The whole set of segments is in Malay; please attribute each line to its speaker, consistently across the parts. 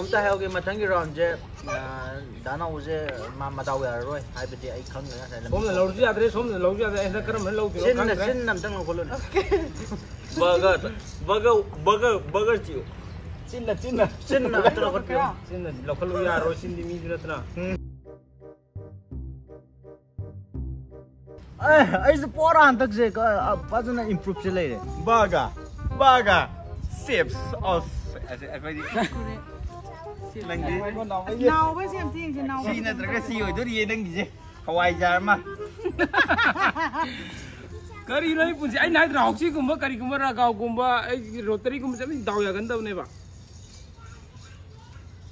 Speaker 1: Kamuta hai okay mathang ki round je dana uje madau ya roi hai beti ai khang na sai
Speaker 2: Som na lawji adre som na lawji adre enda karam law ki
Speaker 1: sin nam tang kholo burger chiu sin na to ko pyo
Speaker 2: sin na local ya ro sin di mi dinatna
Speaker 1: ai se pora antak je fazana improve che lai re
Speaker 3: burger shapes of akwai
Speaker 4: nào với xem gì thì nào
Speaker 3: si na traga si oi dori nang je Hawaijar ma
Speaker 2: kari lai punsi ai nai rau si kumba kari kumba ra gau kumba ai rotary kumba sami daw ya ganda ne ba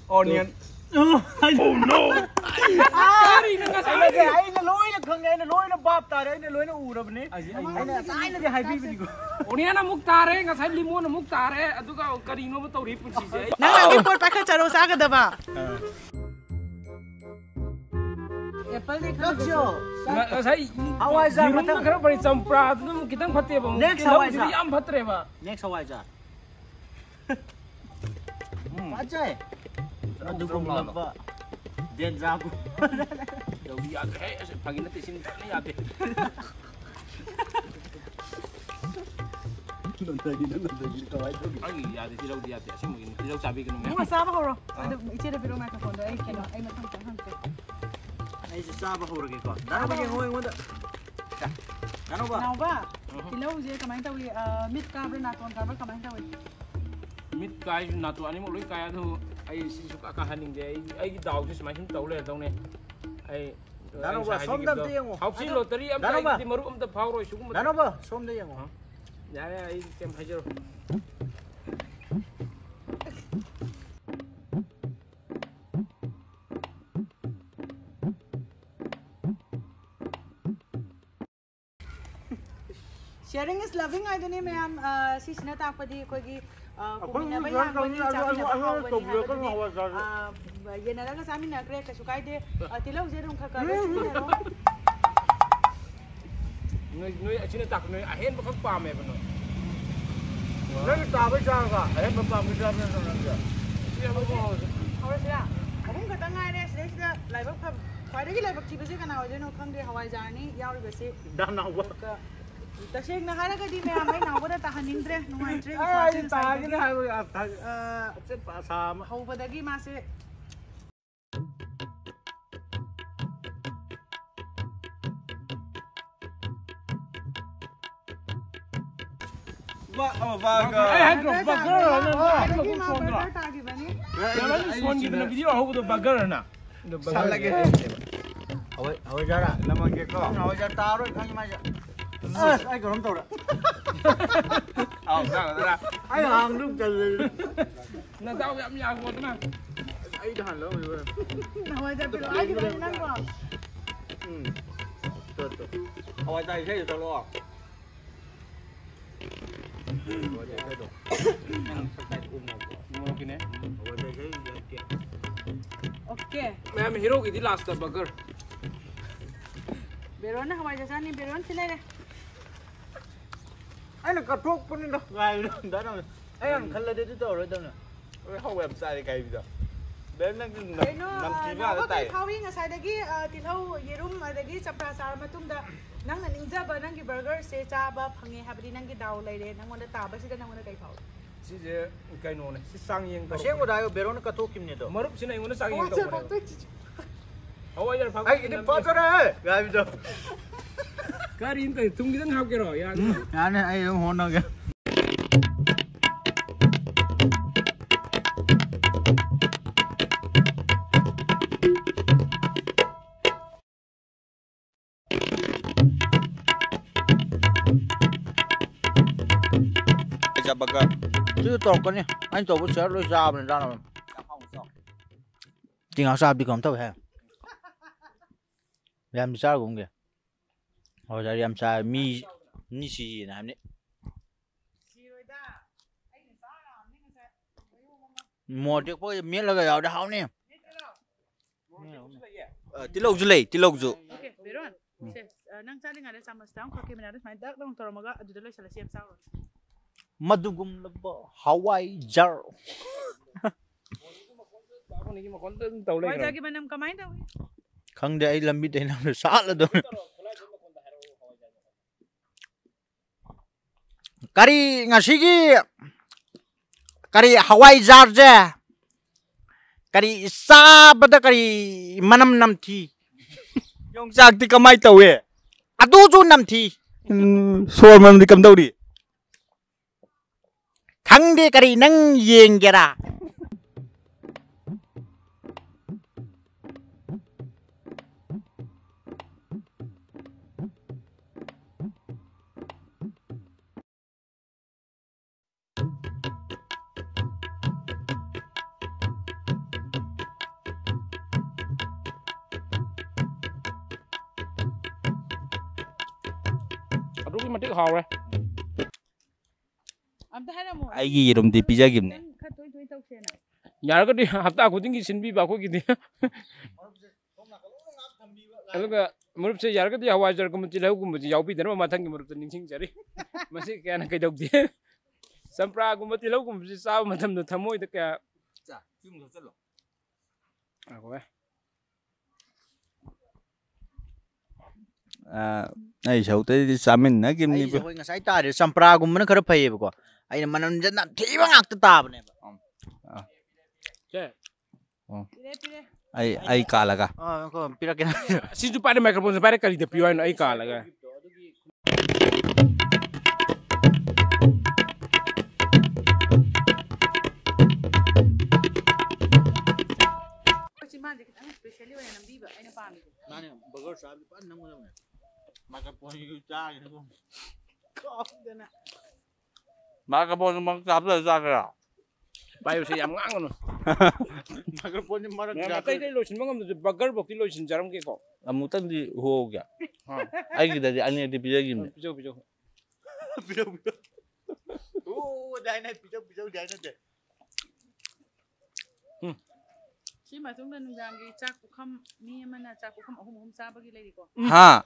Speaker 3: onion
Speaker 2: oh no kari nang sai
Speaker 1: ai na loi na khang ai na loi na bap ta ai na loi na urab ne ai na sai na hai bi bi ko
Speaker 2: onion na muk tare nga sai limon na muk tare aduga kari no ba tawri punsi je
Speaker 4: nang lagi pot pakai caro saga dah ba apple ni
Speaker 1: kacho
Speaker 2: sai
Speaker 1: Hawaijar
Speaker 2: mathang khara bari champra adu kitang phatte ba
Speaker 1: Next Hawaijar.
Speaker 2: am phatre ba
Speaker 1: next Hawaijar ajay adu ko lamba den jago
Speaker 2: đâu đi ăn thế phải nó xin nó ăn đi anh đi ăn thì đâu đi ăn thì xin mình đi đâu chả biết cái
Speaker 4: nhưng mà sao mà không rồi ichi ada video microphone đấy ai mà thằng chẳng hẳn
Speaker 1: ai se saba ho rage ko dana ba ngoi ngonda dana ba
Speaker 4: nào ba thì lâu gì kamay tao mid camera na kon camera kamay tao
Speaker 2: mít cái nào tụi anh một lối cái thôi ai xin chúc các hành trình đấy ai cái đầu chứ mà chúng tàu lên đâu nè ai
Speaker 1: dana ba som dam te yango
Speaker 2: học sinh lottery em cái thì maru em tập phao rồi xuống
Speaker 1: dana ba som de yango
Speaker 2: dạ ai xem hay chưa
Speaker 4: sharing is loving ai dani ma'am si sina ta padi ko gi kumina ba ya ko ni chabi na ba ko ni ye na ga sami na kre ka sukai de tilau je rung kha ka
Speaker 2: nuôi ở trên tạc nuôi à hết mà không pa mẹ bọn nó
Speaker 1: nai ta ba ja ga ai ba pa mi ja na na ja
Speaker 2: kia nó có
Speaker 4: ora sira abung ka tangai ne sida lai ba pham khwai dagi lai ba thi ba se kana je no khang de Hawaijar ni yauri ba se
Speaker 1: dana wa
Speaker 4: ka taseng na hara ka di ma'am ai naw ba ta haning dre nuai dre
Speaker 1: ai ta gi na hai se pa sa ma
Speaker 4: hau ba dagi ma se
Speaker 3: burger
Speaker 2: ai hai cái burger nó
Speaker 4: cũng
Speaker 2: cũng
Speaker 4: ma
Speaker 2: son
Speaker 4: burger
Speaker 2: rồi
Speaker 4: ta gi ba ni
Speaker 2: nó son gì nó video hậu được burger nè
Speaker 3: salage
Speaker 1: Hawaijar ra
Speaker 3: lamang ko
Speaker 1: Hawaijar ta roi khang ma ja ai ko rom to ra
Speaker 3: au sao ra
Speaker 1: ai hang dum chal
Speaker 2: nó tao em nhà của nó
Speaker 1: ai dan lo
Speaker 4: Hawaijar pero ai gi ba ni nang ko
Speaker 1: to Hawaijar sai to lo Hawaijar sai to nang sai na
Speaker 2: mua cái này
Speaker 1: Hawaijar sai ya
Speaker 4: okay
Speaker 2: em hero cái đi last burger
Speaker 4: beron na Hawaijar sa ni beron sila na
Speaker 1: ai là cà thúc con đó ngày đó đâu ai ăn khăn lên đi đâu rồi đâu nè
Speaker 3: không em sai cái gì đó đến nó nằm kín
Speaker 4: na
Speaker 3: ra
Speaker 4: ko
Speaker 3: tay
Speaker 4: kawing nga sa dagi tilaw yerum dagi chapra sar matung da nang naninja ba nang gi burger se cha ba phange habdi nang gi daw lai re nang wala ta ba sida nang wala kai khau
Speaker 2: chỉ je cái nồi này chỉ sang yên
Speaker 1: mà xem có đại beron cà thúc kim nhỉ đó
Speaker 2: marup sini yang sang yên tàu này Hawaijar phao
Speaker 1: ai đi phao cho đấy ngày bây giờ
Speaker 2: cái gì cái tung cái thằng học cái rồi ya
Speaker 1: anh này ai không hôn đâu kìa
Speaker 3: ja burger
Speaker 1: chứ tao con nhỉ anh tao bữa lôi ra mình ra nào chính áo sao bị cầm tao hè làm sao cũng kìa hồi giờ làm sao mi mi gì này này một chiếc bôi miếng là cái áo đào nè tí lâu rồi tí lâu rồi
Speaker 4: okay beron nang sa nga sa mas taong kaki minadas may dak dong toro maga adu dalo sa siam sao
Speaker 1: madugum labo Hawaijar
Speaker 2: ꯅꯪꯒꯤ ꯃꯈꯣꯟꯗ ꯑꯗꯨꯝ ꯇꯧ ꯂꯩ
Speaker 4: ꯍꯋꯥꯏꯖꯥꯔꯒꯤ ꯃꯅꯝ ꯀꯃꯥꯏꯅ ꯇꯧꯏ
Speaker 1: ꯈꯪꯗꯦ ꯑꯩ ꯂꯝꯕꯤꯗ ꯅꯪꯅ ꯁꯥꯠꯂꯗꯣ ꯀꯔꯤ ꯉꯁꯤꯒꯤ ꯀꯔꯤ ꯍꯋꯥꯏꯖꯥꯔꯁꯦ ꯀꯔꯤ ꯆꯥꯕꯗ ꯀꯔꯤ ꯃꯅꯝ ꯅꯝꯊꯤ
Speaker 3: ꯌꯣꯡꯆꯥꯛꯇꯤ ꯀꯃꯥꯏ ꯇꯧꯋꯦ
Speaker 1: ꯑꯗꯨꯁꯨ ꯅꯝꯊꯤ
Speaker 3: ꯁꯣꯔ ꯃꯅꯝꯗꯤ ꯀꯝꯗꯧꯔꯤ
Speaker 1: ꯈꯪꯗꯦ ꯀꯔꯤ ꯅꯪ ꯌꯦꯡꯒꯦꯔꯥ
Speaker 2: ꯑꯗꯨꯛꯀꯤ ꯃꯇꯤꯛ ꯍꯥꯎꯔꯦ
Speaker 4: ꯑꯝꯇ ꯍꯥꯏꯔꯝꯃꯣ
Speaker 3: ꯑꯩꯒꯤ ꯌꯦꯔꯨꯝꯗꯤ ꯄꯤꯖꯒꯤꯕꯅꯦ
Speaker 4: ꯈꯔ ꯇꯣꯏ ꯇꯣꯏ ꯇꯧꯁꯦꯅ
Speaker 2: ꯌꯥꯔꯒꯗꯤ ꯍꯞꯇꯥ ꯈꯨꯗꯤꯡꯒꯤ ꯁꯤꯟꯕꯤꯕ ꯑꯩꯈꯣꯏꯒꯤꯗꯤ ꯑꯗꯨꯒ ꯃꯔꯨꯞꯁꯦ ꯌꯥꯔꯒꯗꯤ ꯍꯋꯥꯏꯖꯥꯔꯒꯨꯝꯕ ꯇꯤꯜꯍꯧꯒꯨꯝꯕꯁꯤ ꯌꯥꯎꯕꯤꯗꯅꯕ ꯃꯊꯪꯒꯤ ꯃꯔꯨꯞꯇ ꯅꯤꯡꯁꯤꯡꯖꯔꯤ ꯃꯁꯤ ꯀꯌꯥꯅ ꯀꯩꯗꯧꯗꯦ ꯆꯝꯄ꯭ꯔꯥꯒꯨꯝꯕ ꯇꯤꯜꯍꯧꯒꯨꯝꯕꯁꯤ ꯆꯥꯕ ꯃꯇꯝꯗ ꯊꯃꯣꯏꯗ ꯀꯌꯥ
Speaker 3: ꯑꯩ ꯁꯧꯇꯗꯤ ꯆꯥꯃꯤꯟꯅꯈꯤꯕꯅꯤꯕ
Speaker 1: ꯑꯩꯈꯣꯏ ꯉꯁꯥꯏ ꯇꯥꯔꯦ ꯆꯝꯄ꯭ꯔꯥꯒꯨꯝꯕꯅ ꯈꯔ ꯐꯩꯌꯦꯕꯀꯣ ꯑꯩꯅ ꯃꯅꯝꯁꯦ ꯅꯝꯊꯤꯕ ꯉꯥꯛꯇ ꯇꯥꯕꯅꯦꯕ
Speaker 3: ꯑꯩ ꯀꯥꯜꯂꯒ
Speaker 1: ꯄꯤꯔꯛꯀꯦ
Speaker 2: ꯁꯤꯁꯨ ꯄꯥꯏꯔꯦ ꯃꯥꯏꯀ꯭ꯔꯣꯐꯣꯟꯁꯦ ꯄꯥꯏꯔꯦ ꯀꯔꯤꯗ ꯄꯤꯌꯨ ꯍꯥꯏꯅꯣ ꯑꯩ ꯀꯥꯜꯂꯒ
Speaker 4: ꯃꯥꯁꯦ ꯈꯤꯇꯪ ꯁ꯭ꯄꯦꯁꯤꯌꯦꯜꯂꯤ ꯑꯣꯏꯅ ꯅꯝꯕꯤꯕ ꯑꯩꯅ ꯄꯥꯝꯃꯤꯁꯦ
Speaker 1: ꯃꯥꯅꯦ ꯕꯔꯒꯔ ꯆꯥꯕꯗꯤ ꯐꯖꯅ ꯅꯝꯒꯗꯕꯅꯦ ꯃꯥꯏꯀ꯭ꯔꯣꯐꯣꯟꯁꯨ ꯆꯥꯒꯦꯅꯀꯣ ꯀꯥꯎꯗꯅ
Speaker 3: ꯃꯥꯏꯀ꯭ꯔꯣꯐꯣꯟ ꯆꯥꯕꯗ ꯆꯥꯒꯦꯔꯥ
Speaker 2: ꯄꯥꯏꯕꯁꯦ ꯌꯥꯝ ꯉꯥꯡꯒꯅꯨ
Speaker 1: ꯃꯥꯏꯀ꯭ꯔꯣꯐꯣꯟꯁꯦ ꯃꯔꯛ
Speaker 2: ꯑꯇꯩ ꯂꯣꯏꯁꯤꯟꯕ ꯉꯝꯗ꯭ꯔꯁꯨ ꯕꯔꯒꯔꯐꯧꯗꯤ ꯂꯣꯏꯁꯤꯟꯖꯔꯝꯒꯦꯀꯣ
Speaker 3: ꯑꯃꯨꯛꯇꯪꯗꯤ ꯍꯣꯒꯦ ꯑꯩꯒꯤꯗꯗꯤ ꯑꯅꯤꯔꯛꯇꯤ ꯄꯤꯖꯈꯤꯕꯅꯦ
Speaker 2: ꯄꯤꯖꯧ ꯄꯤꯖꯧ
Speaker 1: ꯄꯤꯖꯧ ꯄꯤꯖꯧ ꯗꯥꯏꯅ ꯄꯤꯖꯧ ꯗꯥꯏꯅꯠꯇꯦ
Speaker 4: ꯁꯤ ꯃꯇꯨꯡꯗ ꯅꯨꯡꯗꯥꯡꯒꯤ ꯆꯥꯛ ꯄꯨꯈꯝ ꯃꯤ ꯑꯃꯅ ꯆꯥꯛ ꯄꯨꯈꯝ ꯑꯍꯨꯝ ꯆꯥꯕꯒꯤ ꯂꯩꯔꯤꯀꯣ
Speaker 3: ꯍꯥ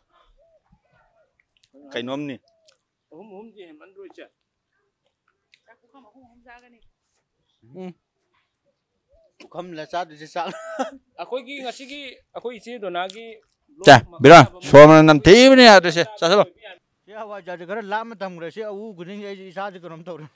Speaker 3: ꯀꯩꯅꯣꯝꯅꯤ
Speaker 2: ꯑꯍꯨꯝꯗꯤ ꯍꯦꯟꯃꯟꯗ꯭ꯔꯣꯏꯁꯦ
Speaker 4: ꯆꯥꯛ ꯄꯨꯈꯝ ꯑꯍꯨꯝ ꯆꯥꯒꯅꯤ
Speaker 1: ꯄꯨꯈꯝꯂ ꯆꯥꯗꯣꯏꯁꯦ ꯆꯥꯛ
Speaker 2: ꯑꯩꯈꯣꯏꯒꯤ ꯉꯁꯤꯒꯤ ꯑꯩꯈꯣꯏ ꯏꯆꯦ ꯗꯣꯅꯥꯒꯤ
Speaker 3: ꯕꯤꯔꯥꯟ ꯁꯣꯔ ꯃꯅꯝ ꯅꯝꯊꯤꯕꯅꯦ ꯌꯥꯗ꯭ꯔꯤꯁꯦ ꯆꯥꯁꯤꯜꯂꯣ
Speaker 1: ꯁꯤ ꯍꯋꯥꯏꯖꯥꯔꯁꯦ ꯈꯔ ꯂꯥꯞꯅ ꯊꯝꯈ꯭ꯔꯦ ꯁꯤ ꯑꯎ ꯈꯨꯗꯤꯡꯒꯤ ꯑꯩꯁꯦ ꯏꯁꯥꯁꯦ ꯀꯩꯅꯣꯝ ꯇꯧꯔꯦ